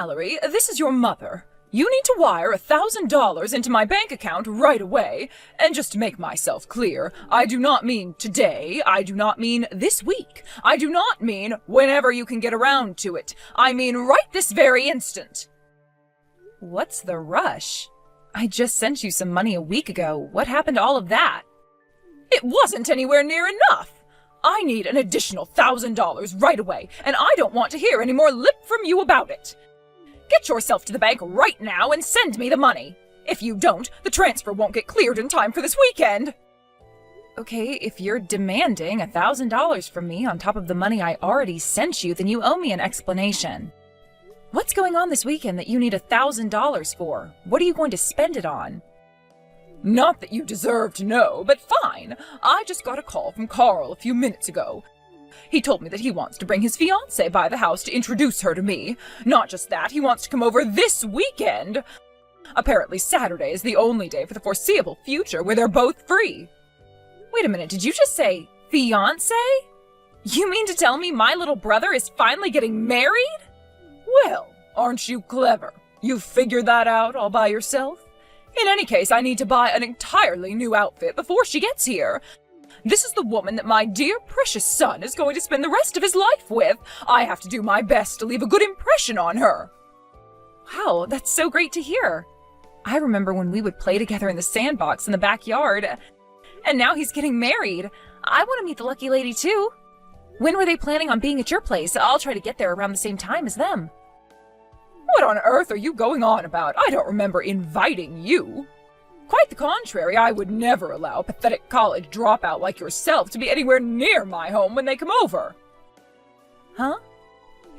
Mallory, this is your mother. You need to wire $1,000 into my bank account right away. And just to make myself clear, I do not mean today. I do not mean this week. I do not mean whenever you can get around to it. I mean right this very instant. What's the rush? I just sent you some money a week ago. What happened to all of that? It wasn't anywhere near enough. I need an additional $1,000 right away, and I don't want to hear any more lip from you about it. Get yourself to the bank right now and send me the money. If you don't, the transfer won't get cleared in time for this weekend. Okay, if you're demanding $1,000 from me on top of the money I already sent you, then you owe me an explanation. What's going on this weekend that you need $1,000 for? What are you going to spend it on? Not that you deserve to know, but fine. I just got a call from Carl a few minutes ago. He told me that he wants to bring his fiancée by the house to introduce her to me. Not just that, he wants to come over this weekend. Apparently Saturday is the only day for the foreseeable future where they're both free. Wait a minute, did you just say fiancé? You mean to tell me my little brother is finally getting married? Well, aren't you clever? You figured that out all by yourself? In any case, I need to buy an entirely new outfit before she gets here. This is the woman that my dear precious son is going to spend the rest of his life with. I have to do my best to leave a good impression on her. Wow, that's so great to hear. I remember when we would play together in the sandbox in the backyard. And now he's getting married. I want to meet the lucky lady too. When were they planning on being at your place? I'll try to get there around the same time as them. What on earth are you going on about? I don't remember inviting you. Quite the contrary, I would never allow a pathetic college dropout like yourself to be anywhere near my home when they come over. Huh?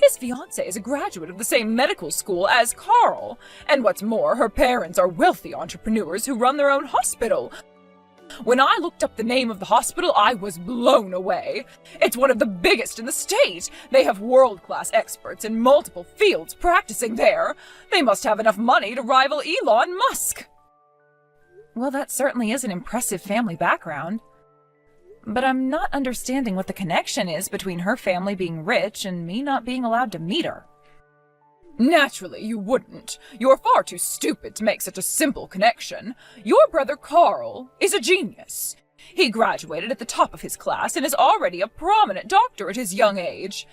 His fiancée is a graduate of the same medical school as Carl. And what's more, her parents are wealthy entrepreneurs who run their own hospital. When I looked up the name of the hospital, I was blown away. It's one of the biggest in the state. They have world-class experts in multiple fields practicing there. They must have enough money to rival Elon Musk. Well, that certainly is an impressive family background. But I'm not understanding what the connection is between her family being rich and me not being allowed to meet her. Naturally, you wouldn't. You're far too stupid to make such a simple connection. Your brother Carl is a genius. He graduated at the top of his class and is already a prominent doctor at his young age.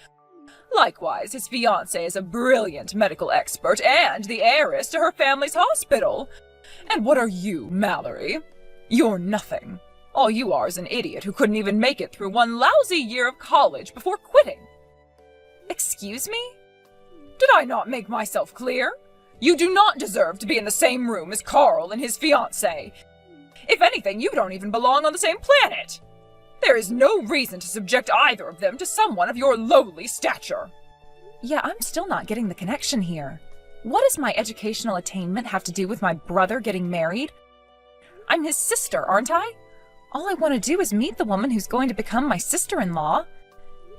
Likewise, his fiancée is a brilliant medical expert and the heiress to her family's hospital. And what are you, Mallory? You're nothing. All you are is an idiot who couldn't even make it through one lousy year of college before quitting. Excuse me? Did I not make myself clear? You do not deserve to be in the same room as Carl and his fiancée. If anything, you don't even belong on the same planet. There is no reason to subject either of them to someone of your lowly stature. Yeah, I'm still not getting the connection here. What does my educational attainment have to do with my brother getting married? I'm his sister, aren't I? All I want to do is meet the woman who's going to become my sister-in-law.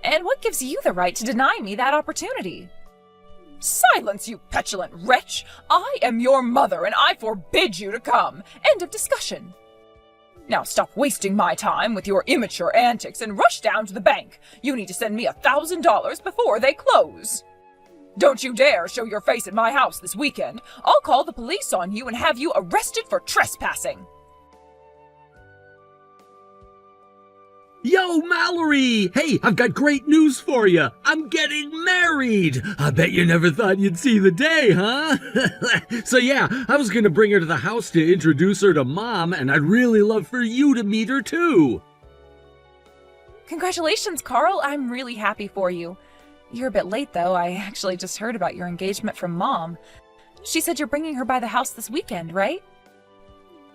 And what gives you the right to deny me that opportunity? Silence, you petulant wretch! I am your mother, and I forbid you to come. End of discussion. Now stop wasting my time with your immature antics and rush down to the bank. You need to send me $1,000 before they close. Don't you dare show your face at my house this weekend. I'll call the police on you and have you arrested for trespassing. Yo, Mallory! Hey, I've got great news for you. I'm getting married. I bet you never thought you'd see the day, huh? So yeah, I was gonna bring her to the house to introduce her to Mom, and I'd really love for you to meet her too. Congratulations, Carl. I'm really happy for you. You're a bit late, though. I actually just heard about your engagement from Mom. She said you're bringing her by the house this weekend, right?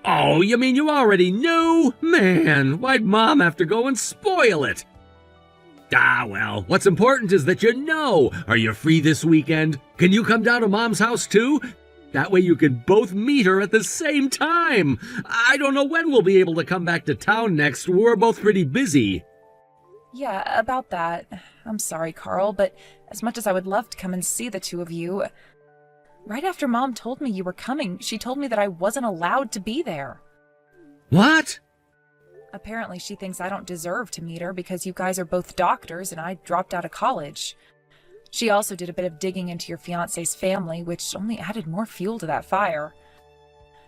Oh, you mean you already knew? Man, why'd Mom have to go and spoil it? Ah, well, what's important is that you know. Are you free this weekend? Can you come down to Mom's house too? That way you can both meet her at the same time. I don't know when we'll be able to come back to town next. We're both pretty busy. Yeah, about that. I'm sorry, Carl, but as much as I would love to come and see the two of you, right after Mom told me you were coming, she told me that I wasn't allowed to be there. What? Apparently she thinks I don't deserve to meet her because you guys are both doctors and I dropped out of college. She also did a bit of digging into your fiancé's family, which only added more fuel to that fire.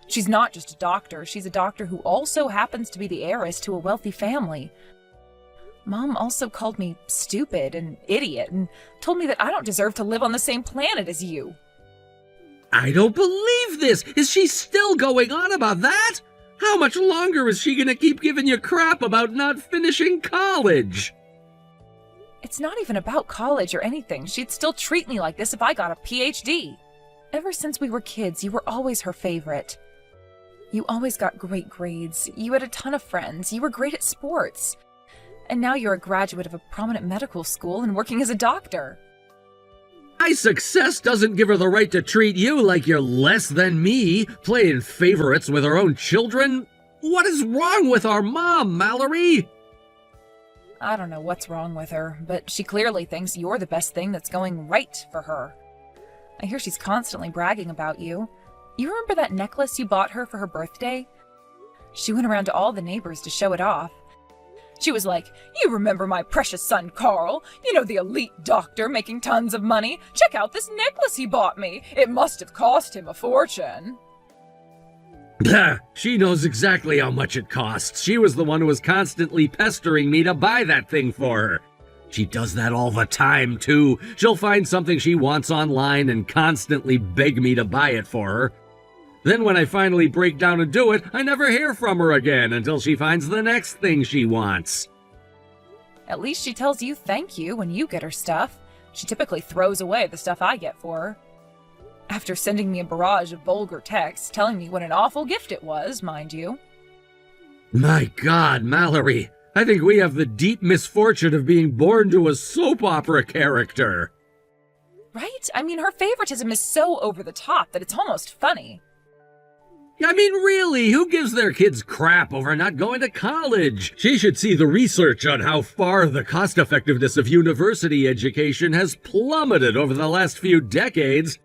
She's not just a doctor, she's a doctor who also happens to be the heiress to a wealthy family. Mom also called me stupid and idiot and told me that I don't deserve to live on the same planet as you. I don't believe this! Is she still going on about that? How much longer is she gonna keep giving you crap about not finishing college? It's not even about college or anything. She'd still treat me like this if I got a PhD. Ever since we were kids, you were always her favorite. You always got great grades, you had a ton of friends, you were great at sports. And now you're a graduate of a prominent medical school and working as a doctor. My success doesn't give her the right to treat you like you're less than me, playing favorites with her own children. What is wrong with our mom, Mallory? I don't know what's wrong with her, but she clearly thinks you're the best thing that's going right for her. I hear she's constantly bragging about you. You remember that necklace you bought her for her birthday? She went around to all the neighbors to show it off. She was like, "You remember my precious son Carl? You know, the elite doctor making tons of money? Check out this necklace he bought me. It must have cost him a fortune." She knows exactly how much it costs. She was the one who was constantly pestering me to buy that thing for her. She does that all the time, too. She'll find something she wants online and constantly beg me to buy it for her. Then when I finally break down and do it, I never hear from her again until she finds the next thing she wants. At least she tells you thank you when you get her stuff. She typically throws away the stuff I get for her. After sending me a barrage of vulgar texts telling me what an awful gift it was, mind you. My God, Mallory, I think we have the deep misfortune of being born to a soap opera character. Right? I mean, her favoritism is so over the top that it's almost funny. I mean, really, who gives their kids crap over not going to college? She should see the research on how far the cost-effectiveness of university education has plummeted over the last few decades.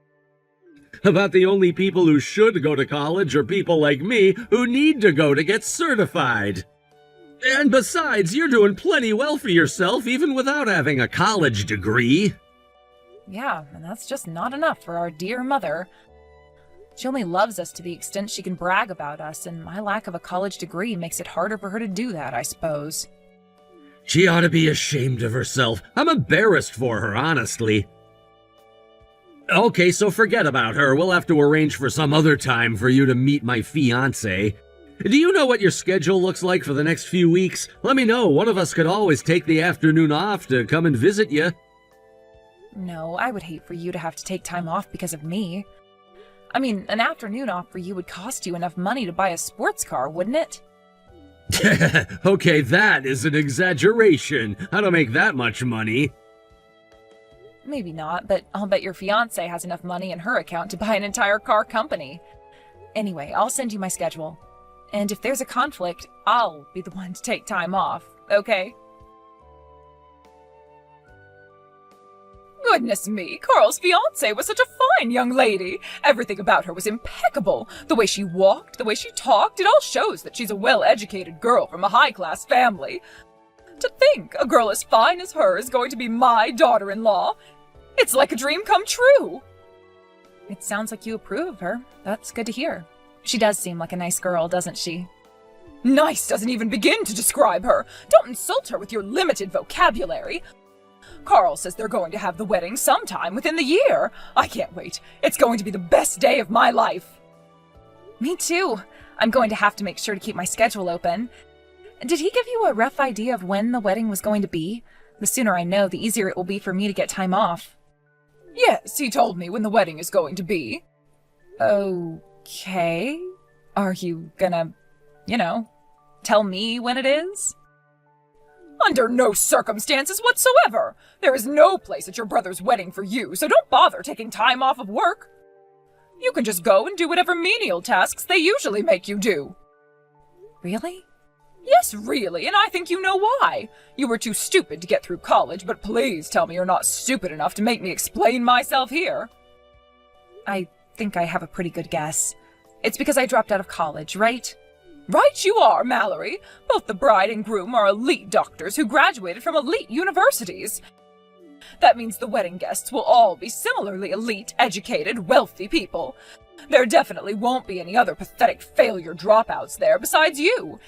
About the only people who should go to college are people like me who need to go to get certified. And besides, you're doing plenty well for yourself even without having a college degree. Yeah, and that's just not enough for our dear mother. She only loves us to the extent she can brag about us, and my lack of a college degree makes it harder for her to do that, I suppose. She ought to be ashamed of herself. I'm embarrassed for her, honestly. Okay, so forget about her. We'll have to arrange for some other time for you to meet my fiancé. Do you know what your schedule looks like for the next few weeks? Let me know. One of us could always take the afternoon off to come and visit you. No, I would hate for you to have to take time off because of me. I mean, an afternoon off for you would cost you enough money to buy a sports car, wouldn't it? Okay, that is an exaggeration. I don't make that much money. Maybe not, but I'll bet your fiancé has enough money in her account to buy an entire car company. Anyway, I'll send you my schedule. And if there's a conflict, I'll be the one to take time off, okay? Goodness me, Carl's fiancée was such a fine young lady. Everything about her was impeccable. The way she walked, the way she talked, it all shows that she's a well-educated girl from a high-class family. To think a girl as fine as her is going to be my daughter-in-law. It's like a dream come true. It sounds like you approve of her. That's good to hear. She does seem like a nice girl, doesn't she? Nice doesn't even begin to describe her. Don't insult her with your limited vocabulary. Carl says they're going to have the wedding sometime within the year. I can't wait. It's going to be the best day of my life. Me too. I'm going to have to make sure to keep my schedule open. Did he give you a rough idea of when the wedding was going to be? The sooner I know, the easier it will be for me to get time off. Yes, he told me when the wedding is going to be. Okay. Are you gonna, tell me when it is? Under no circumstances whatsoever. There is no place at your brother's wedding for you, so don't bother taking time off of work. You can just go and do whatever menial tasks they usually make you do. Really? Yes, really, and I think you know why. You were too stupid to get through college, but please tell me you're not stupid enough to make me explain myself here. I think I have a pretty good guess. It's because I dropped out of college, right? Right you are, Mallory. Both the bride and groom are elite doctors who graduated from elite universities. That means the wedding guests will all be similarly elite, educated, wealthy people. There definitely won't be any other pathetic failure dropouts there besides you.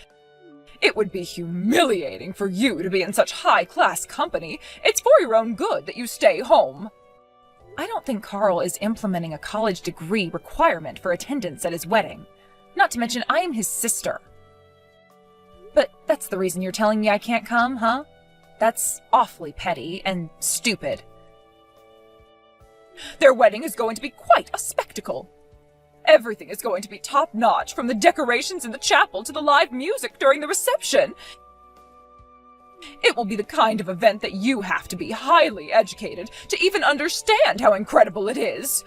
It would be humiliating for you to be in such high-class company. It's for your own good that you stay home. I don't think Carl is implementing a college degree requirement for attendance at his wedding. Not to mention, I am his sister. But that's the reason you're telling me I can't come, huh? That's awfully petty and stupid. Their wedding is going to be quite a spectacle. Everything is going to be top-notch, from the decorations in the chapel to the live music during the reception. It will be the kind of event that you have to be highly educated to even understand how incredible it is.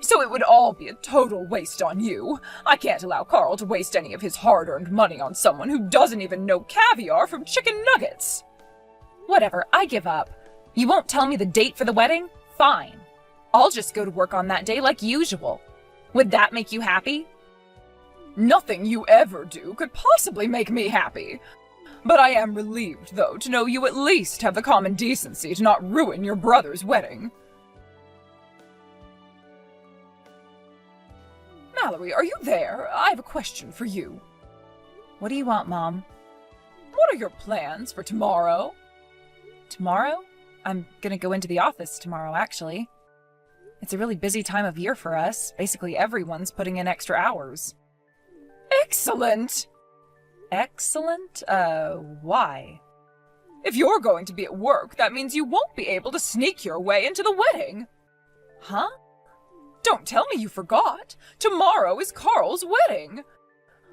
So it would all be a total waste on you. I can't allow Carl to waste any of his hard-earned money on someone who doesn't even know caviar from chicken nuggets. Whatever, I give up. You won't tell me the date for the wedding? Fine. I'll just go to work on that day like usual. Would that make you happy? Nothing you ever do could possibly make me happy. But I am relieved, though, to know you at least have the common decency to not ruin your brother's wedding. Mallory, are you there? I have a question for you. What do you want, Mom? What are your plans for tomorrow? Tomorrow? I'm gonna go into the office tomorrow, actually. It's a really busy time of year for us. Basically, everyone's putting in extra hours. Excellent! Excellent? Why? If you're going to be at work, that means you won't be able to sneak your way into the wedding. Huh? Don't tell me you forgot. Tomorrow is Carl's wedding.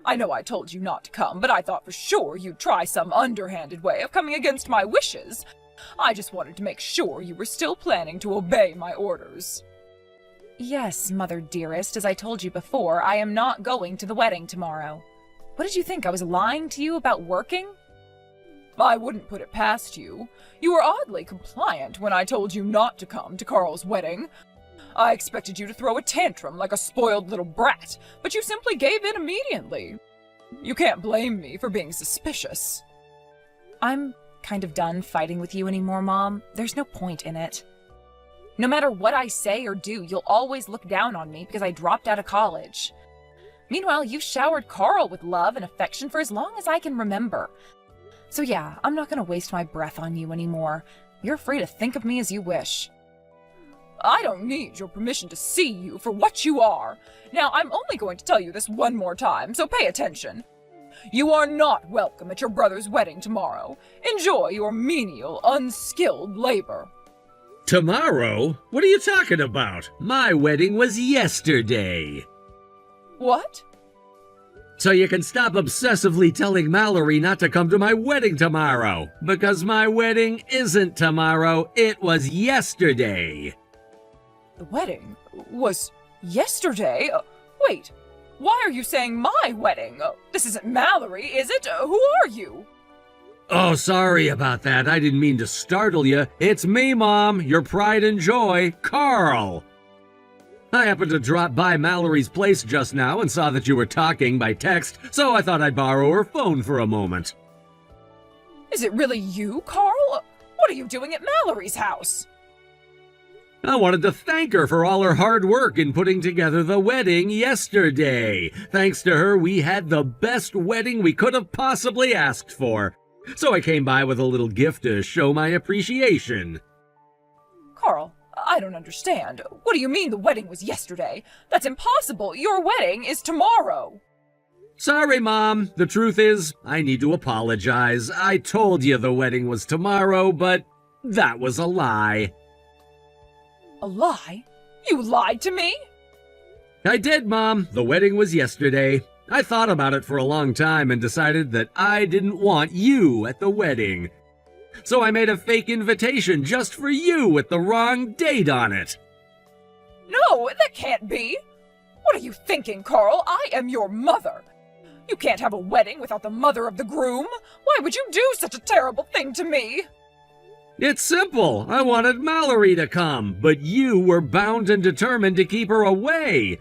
I know I told you not to come, but I thought for sure you'd try some underhanded way of coming against my wishes. I just wanted to make sure you were still planning to obey my orders. Yes, Mother dearest, as I told you before, I am not going to the wedding tomorrow. What did you think, I was lying to you about working? I wouldn't put it past you. You were oddly compliant when I told you not to come to Carl's wedding. I expected you to throw a tantrum like a spoiled little brat, but you simply gave in immediately. You can't blame me for being suspicious. I'm kind of done fighting with you anymore, Mom. There's no point in it. No matter what I say or do, you'll always look down on me because I dropped out of college. Meanwhile, you showered Carl with love and affection for as long as I can remember. So yeah, I'm not going to waste my breath on you anymore. You're free to think of me as you wish. I don't need your permission to see you for what you are. Now, I'm only going to tell you this one more time, so pay attention. You are not welcome at your brother's wedding tomorrow. Enjoy your menial, unskilled labor. Tomorrow? What are you talking about? My wedding was yesterday. What? So you can stop obsessively telling Mallory not to come to my wedding tomorrow, because my wedding isn't tomorrow, it was yesterday. The wedding was yesterday? Wait, why are you saying my wedding? This isn't Mallory, is it? Who are you? Oh, sorry about that. I didn't mean to startle you. It's me, Mom, your pride and joy, Carl. I happened to drop by Mallory's place just now and saw that you were talking by text, so I thought I'd borrow her phone for a moment. Is it really you, Carl? What are you doing at Mallory's house? I wanted to thank her for all her hard work in putting together the wedding yesterday. Thanks to her, we had the best wedding we could have possibly asked for. So I came by with a little gift to show my appreciation. Carl, I don't understand. What do you mean the wedding was yesterday? That's impossible. Your wedding is tomorrow. Sorry, Mom. The truth is, I need to apologize. I told you the wedding was tomorrow, but that was a lie. A lie? You lied to me? I did, Mom. The wedding was yesterday. I thought about it for a long time and decided that I didn't want you at the wedding. So I made a fake invitation just for you with the wrong date on it. No, that can't be. What are you thinking, Carl? I am your mother. You can't have a wedding without the mother of the groom. Why would you do such a terrible thing to me? It's simple. I wanted Mallory to come, but you were bound and determined to keep her away.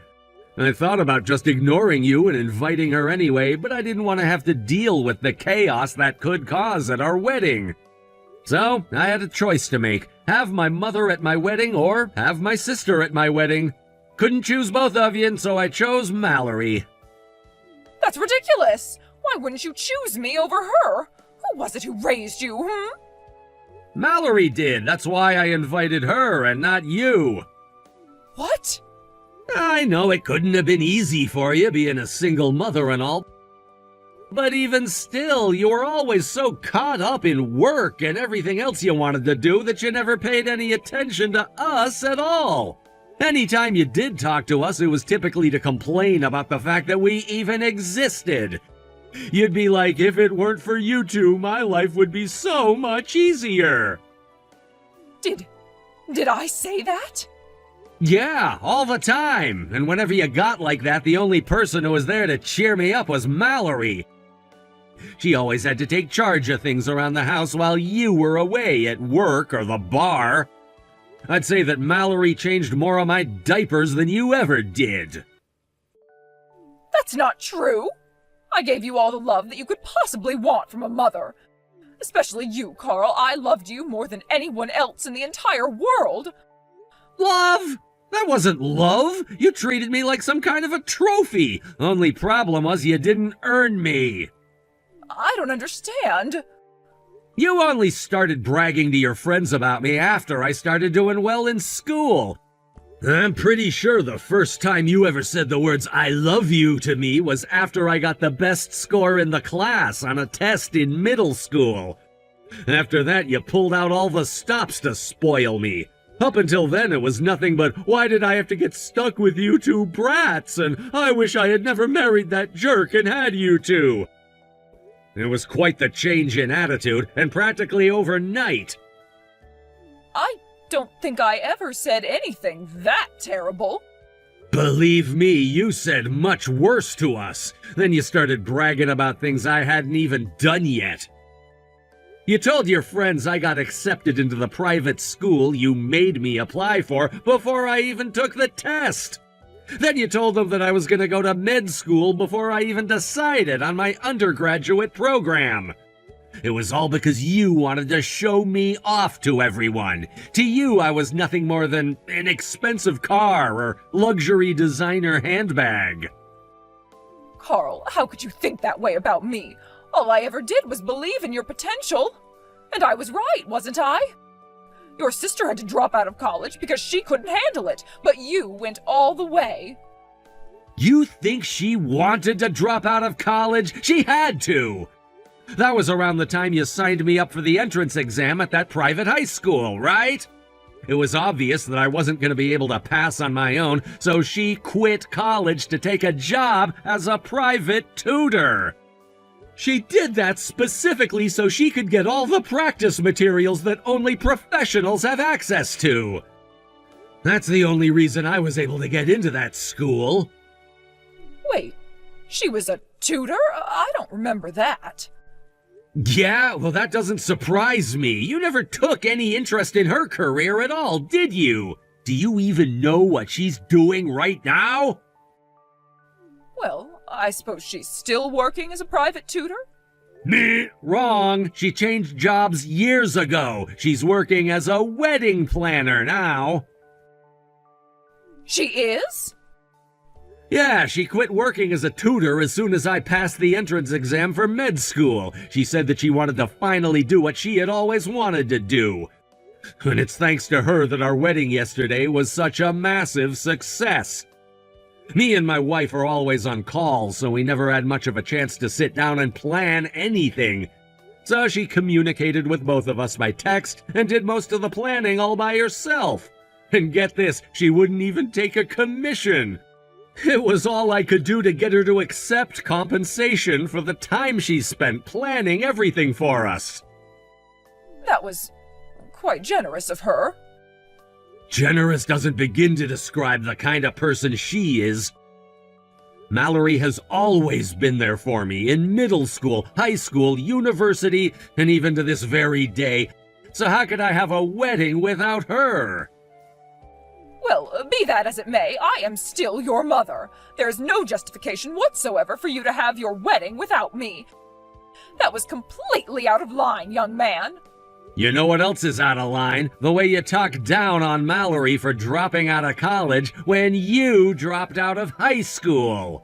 I thought about just ignoring you and inviting her anyway, but I didn't want to have to deal with the chaos that could cause at our wedding. So, I had a choice to make. Have my mother at my wedding or have my sister at my wedding. Couldn't choose both of you, and so I chose Mallory. That's ridiculous! Why wouldn't you choose me over her? Who was it who raised you, Mallory did. That's why I invited her and not you. What? I know it couldn't have been easy for you being a single mother and all. But even still, you were always so caught up in work and everything else you wanted to do that you never paid any attention to us at all. Anytime you did talk to us, it was typically to complain about the fact that we even existed. You'd be like, if it weren't for you two, my life would be so much easier. Did I say that? Yeah, all the time. And whenever you got like that, the only person who was there to cheer me up was Mallory. She always had to take charge of things around the house while you were away at work or the bar. I'd say that Mallory changed more of my diapers than you ever did. That's not true. I gave you all the love that you could possibly want from a mother. Especially you, Carl. I loved you more than anyone else in the entire world. Love? That wasn't love. You treated me like some kind of a trophy. Only problem was you didn't earn me. I don't understand. You only started bragging to your friends about me after I started doing well in school. I'm pretty sure the first time you ever said the words "I love you" to me was after I got the best score in the class on a test in middle school. After that, you pulled out all the stops to spoil me. Up until then, it was nothing but, why did I have to get stuck with you two brats, and I wish I had never married that jerk and had you two. It was quite the change in attitude, and practically overnight. I don't think I ever said anything that terrible. Believe me, you said much worse to us. Then you started bragging about things I hadn't even done yet. You told your friends I got accepted into the private school you made me apply for before I even took the test. Then you told them that I was going to go to med school before I even decided on my undergraduate program. It was all because you wanted to show me off to everyone. To you, I was nothing more than an expensive car or luxury designer handbag. Carl, how could you think that way about me? All I ever did was believe in your potential. And I was right, wasn't I? Your sister had to drop out of college because she couldn't handle it, but you went all the way. You think she wanted to drop out of college? She had to! That was around the time you signed me up for the entrance exam at that private high school, right? It was obvious that I wasn't going to be able to pass on my own, so she quit college to take a job as a private tutor. She did that specifically so she could get all the practice materials that only professionals have access to. That's the only reason I was able to get into that school. Wait, she was a tutor? I don't remember that. Yeah, well, that doesn't surprise me. You never took any interest in her career at all, did you? Do you even know what she's doing right now? Well, I suppose she's still working as a private tutor? Meh, wrong. She changed jobs years ago. She's working as a wedding planner now. She is? Yeah, she quit working as a tutor as soon as I passed the entrance exam for med school. She said that she wanted to finally do what she had always wanted to do. And it's thanks to her that our wedding yesterday was such a massive success. Me and my wife are always on call, so we never had much of a chance to sit down and plan anything. So she communicated with both of us by text and did most of the planning all by herself. And get this, she wouldn't even take a commission. It was all I could do to get her to accept compensation for the time she spent planning everything for us. That was quite generous of her. Generous doesn't begin to describe the kind of person she is. Mallory has always been there for me in middle school, high school, university, and even to this very day. So how could I have a wedding without her? Well, be that as it may, I am still your mother. There's no justification whatsoever for you to have your wedding without me. That was completely out of line, young man. You know what else is out of line? The way you talk down on Mallory for dropping out of college when you dropped out of high school.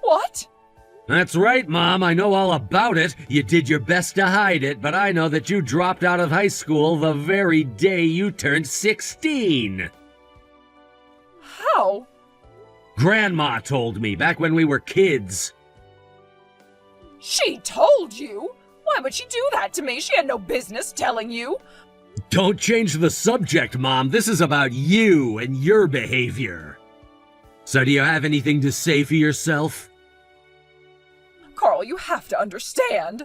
What? That's right, Mom. I know all about it. You did your best to hide it, but I know that you dropped out of high school the very day you turned 16. How? Grandma told me back when we were kids. She told you? Why would she do that to me? She had no business telling you. Don't change the subject, Mom. This is about you and your behavior. So do you have anything to say for yourself? Carl, you have to understand.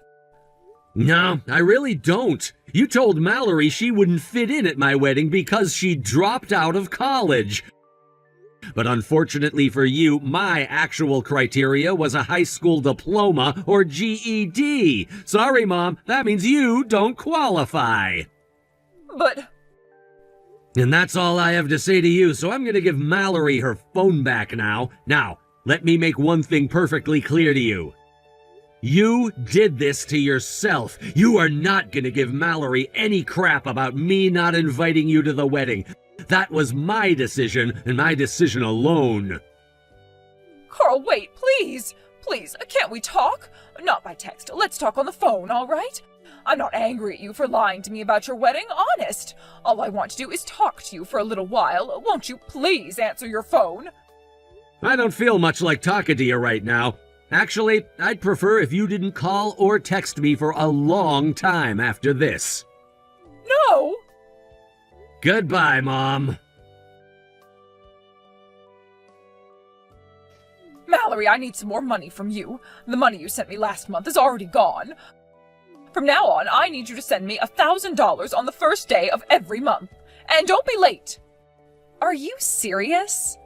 No, I really don't. You told Mallory she wouldn't fit in at my wedding because she dropped out of college. But unfortunately for you, my actual criteria was a high school diploma or GED. Sorry, Mom, that means you don't qualify. But... And that's all I have to say to you, so I'm gonna give Mallory her phone back now. Now, let me make one thing perfectly clear to you. You did this to yourself. You are not gonna give Mallory any crap about me not inviting you to the wedding. That was my decision, and my decision alone. Carl, wait, please. Please, can't we talk? Not by text. Let's talk on the phone, all right? I'm not angry at you for lying to me about your wedding, honest. All I want to do is talk to you for a little while. Won't you please answer your phone? I don't feel much like talking to you right now. Actually, I'd prefer if you didn't call or text me for a long time after this. No! Goodbye, Mom. Mallory, I need some more money from you. The money you sent me last month is already gone. From now on, I need you to send me $1,000 on the first day of every month. And don't be late. Are you serious?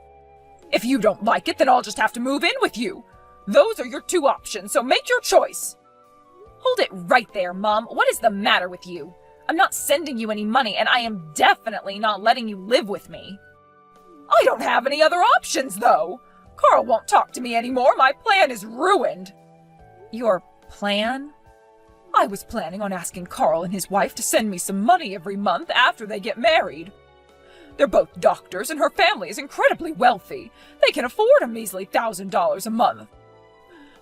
If you don't like it, then I'll just have to move in with you. Those are your two options, so make your choice. Hold it right there, Mom. What is the matter with you? I'm not sending you any money, and I am definitely not letting you live with me. I don't have any other options, though. Carl won't talk to me anymore. My plan is ruined. Your plan? I was planning on asking Carl and his wife to send me some money every month after they get married. They're both doctors, and her family is incredibly wealthy. They can afford a measly $1,000 a month.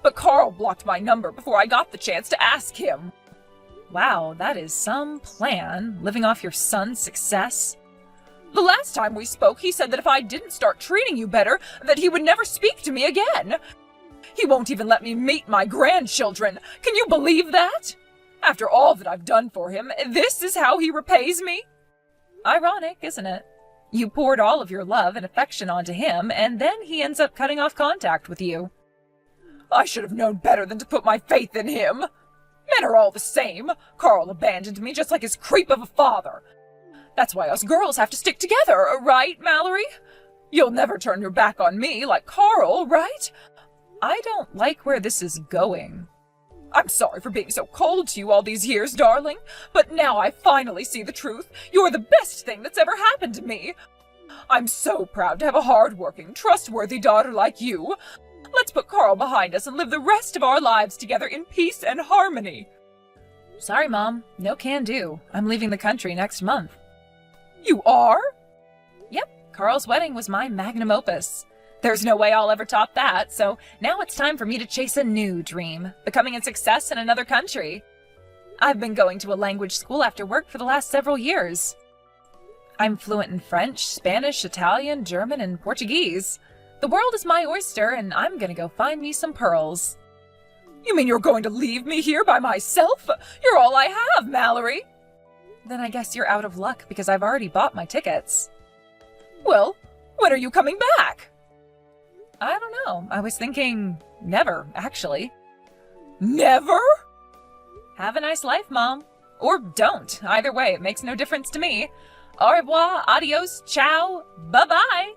But Carl blocked my number before I got the chance to ask him. Wow, that is some plan, living off your son's success. The last time we spoke, he said that if I didn't start treating you better, that he would never speak to me again. He won't even let me meet my grandchildren. Can you believe that? After all that I've done for him, this is how he repays me? Ironic, isn't it? You poured all of your love and affection onto him, and then he ends up cutting off contact with you. I should have known better than to put my faith in him. Men are all the same. Carl abandoned me just like his creep of a father. That's why us girls have to stick together, right, Mallory? You'll never turn your back on me like Carl, right? I don't like where this is going. I'm sorry for being so cold to you all these years, darling, but now I finally see the truth. You're the best thing that's ever happened to me. I'm so proud to have a hard-working, trustworthy daughter like you. Let's put Carl behind us and live the rest of our lives together in peace and harmony. Sorry, Mom. No can do. I'm leaving the country next month. You are? Yep. Carl's wedding was my magnum opus. There's no way I'll ever top that, so now it's time for me to chase a new dream, becoming a success in another country. I've been going to a language school after work for the last several years. I'm fluent in French, Spanish, Italian, German, and Portuguese. The world is my oyster, and I'm gonna go find me some pearls. You mean you're going to leave me here by myself? You're all I have, Mallory. Then I guess you're out of luck because I've already bought my tickets. Well, when are you coming back? I don't know. I was thinking never, actually. Never? Have a nice life, Mom. Or don't. Either way, it makes no difference to me. Au revoir, adios, ciao, bye-bye.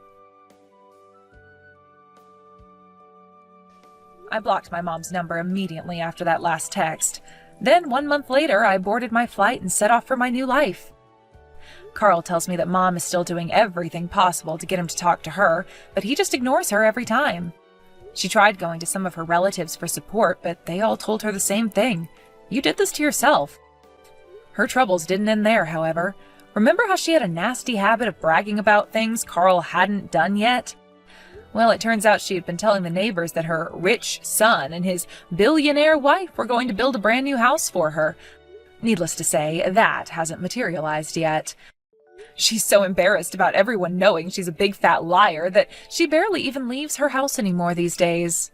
I blocked my mom's number immediately after that last text. Then 1 month later, I boarded my flight and set off for my new life. Carl tells me that Mom is still doing everything possible to get him to talk to her, but he just ignores her every time. She tried going to some of her relatives for support, but they all told her the same thing. You did this to yourself. Her troubles didn't end there, however. Remember how she had a nasty habit of bragging about things Carl hadn't done yet? Well, it turns out she had been telling the neighbors that her rich son and his billionaire wife were going to build a brand new house for her. Needless to say, that hasn't materialized yet. She's so embarrassed about everyone knowing she's a big fat liar that she barely even leaves her house anymore these days.